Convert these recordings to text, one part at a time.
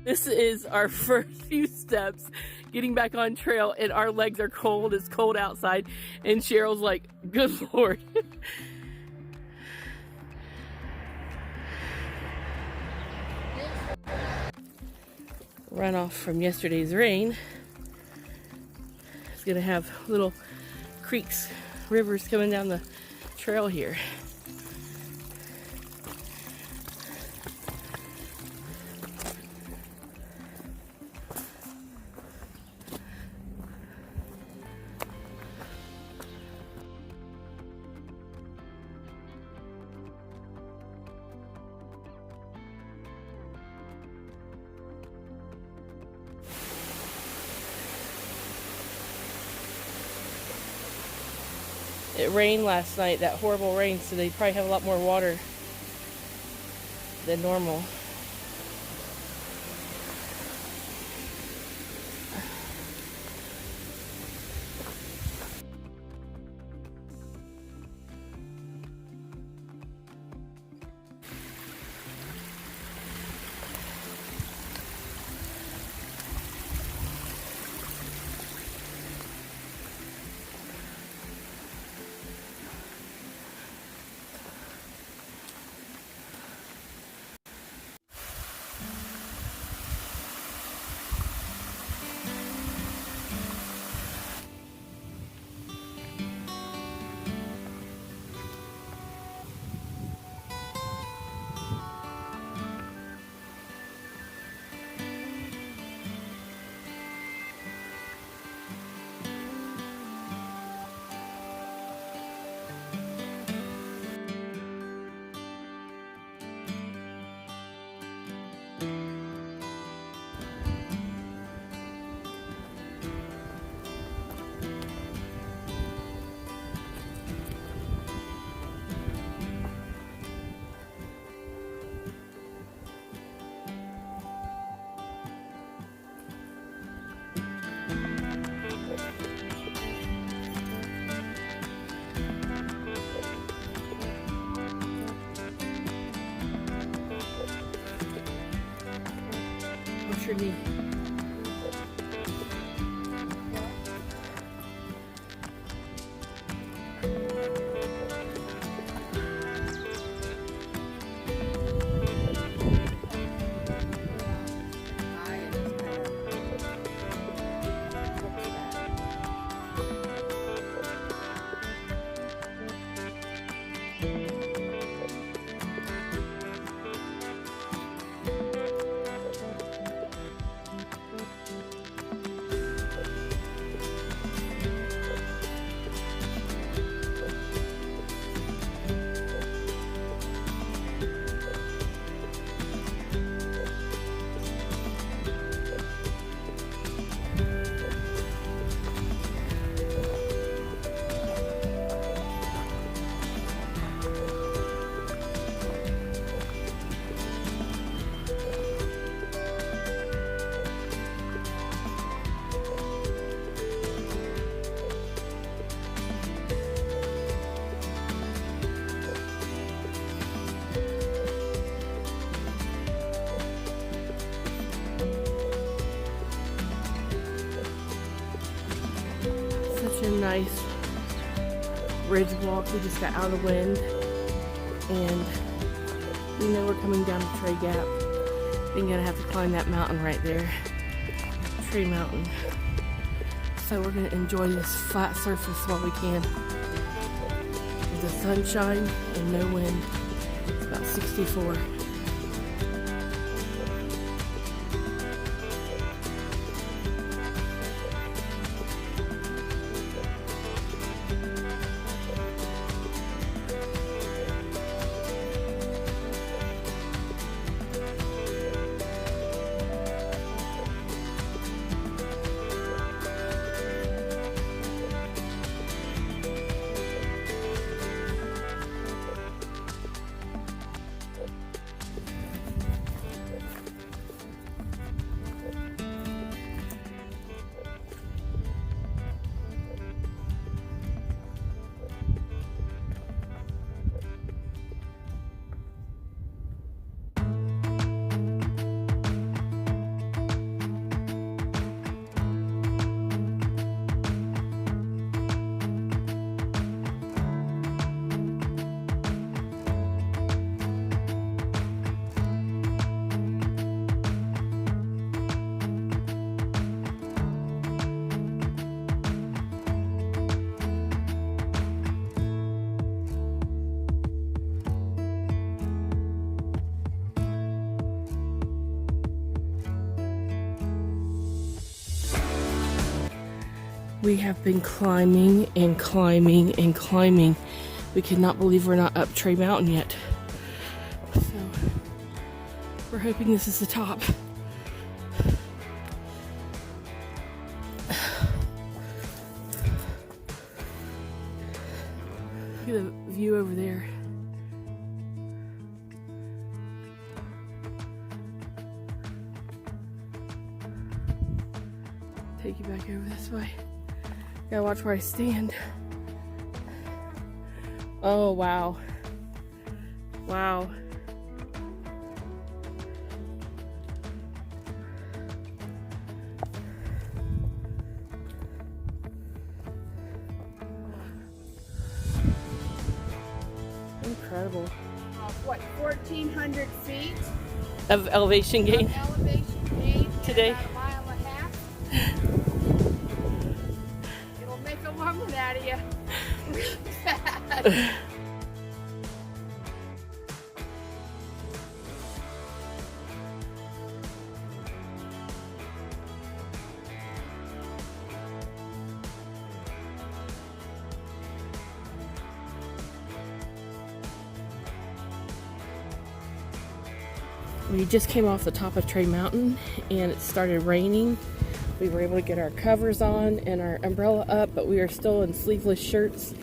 This is our first few steps getting back on trail, and our legs are cold. It's cold outside, and Cheryl's like, good Lord. Runoff from yesterday's rain. It's gonna have little creeks, rivers coming down the trail here. It rained last night, that horrible rain, so they probably have a lot more water than normal. What's your knee? A nice ridge walk. We just got out of the wind, and we know we're coming down to Tree Gap. We're gonna have to climb that mountain right there, Tree Mountain. So we're gonna enjoy this flat surface while we can. With the sunshine and no wind. It's about 64. We have been climbing and climbing and climbing. We cannot believe we're not up Tray Mountain yet. So we're hoping this is the top. Look at the view over there. Take you back over this way. Gotta watch where I stand. Oh, wow. Wow. Incredible. What, 1,400 feet Of elevation gain of elevation gain today. in about a mile and a half. It'll make a woman out of you really bad. We just came off the top of Tray Mountain and it started raining. We were able to get our covers on and our umbrella up, but we are still in sleeveless shirts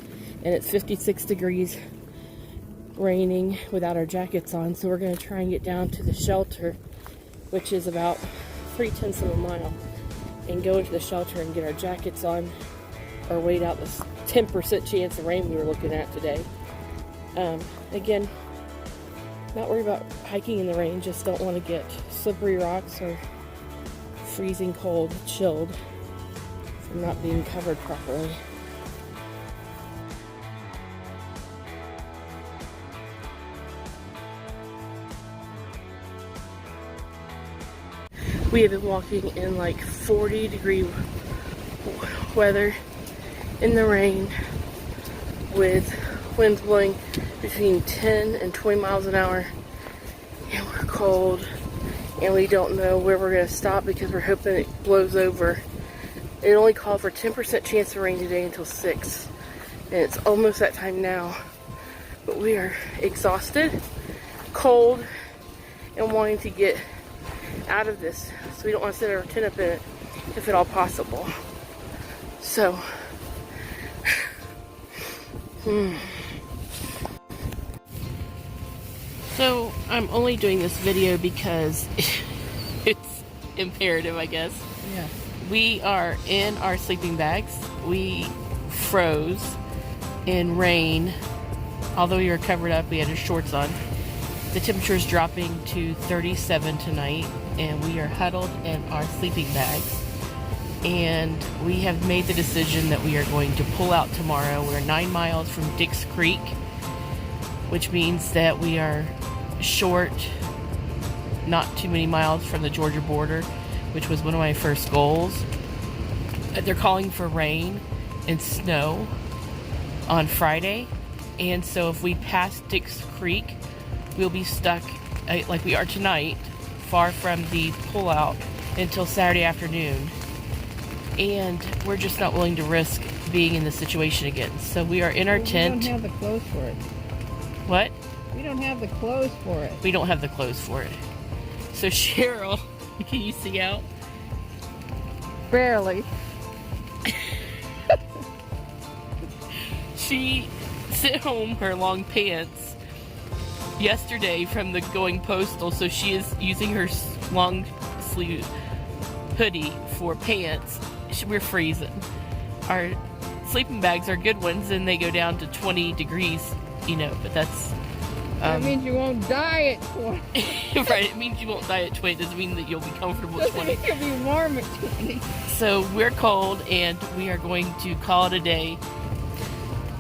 and it's 56 degrees, raining without our jackets on. So we're going to try and get down to the shelter, which is about 3/10 of a mile, and go into the shelter and get our jackets on or wait out this 10% chance of rain we were looking at today. Again, not worried about hiking in the rain, just don't want to get slippery rocks or freezing cold, chilled from not being covered properly. We have been walking in like 40-degree weather in the rain with winds blowing between 10 and 20 miles an hour, and we're cold and we don't know where we're going to stop because we're hoping it blows over. It only called for 10% chance of rain today until 6, and it's almost that time now, but we are exhausted, cold, and wanting to get out of this, so we don't want to set our tent up in it if at all possible. So So I'm only doing this video because it's imperative, I guess. Yeah. We are in our sleeping bags. We froze in rain. Although we were covered up, we had our shorts on. The temperature is dropping to 37 tonight, and we are huddled in our sleeping bags. And we have made the decision that we are going to pull out tomorrow. We're 9 miles from Dix Creek, which means that we are short, not too many miles from the Georgia border, which was one of my first goals. They're calling for rain and snow on Friday, and so if we pass Dix Creek, we'll be stuck like we are tonight, far from the pullout until Saturday afternoon. And we're just not willing to risk being in this situation again. So we are in our tent. We don't have the clothes for it. What? We don't have the clothes for it. We don't have the clothes for it. So Cheryl, can you see out? Barely. She sent home her long pants yesterday from the going postal, so she is using her long sleeve hoodie for pants. We're freezing. Our sleeping bags are good ones, and they go down to 20 degrees, you know, but that's That means you won't die at 20. right, it means you won't die at 20. It doesn't mean that you'll be comfortable at 20. You'll be warm at 20. So we're cold, and we are going to call it a day.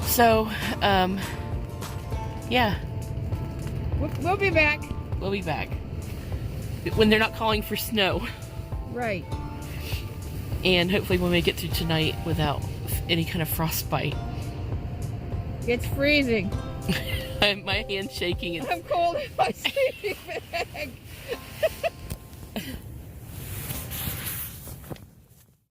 So, yeah. We'll be back. We'll be back. When they're not calling for snow. Right. And hopefully we'll make it through tonight without any kind of frostbite. It's freezing. My hand's shaking. I'm cold in my sleeping bag.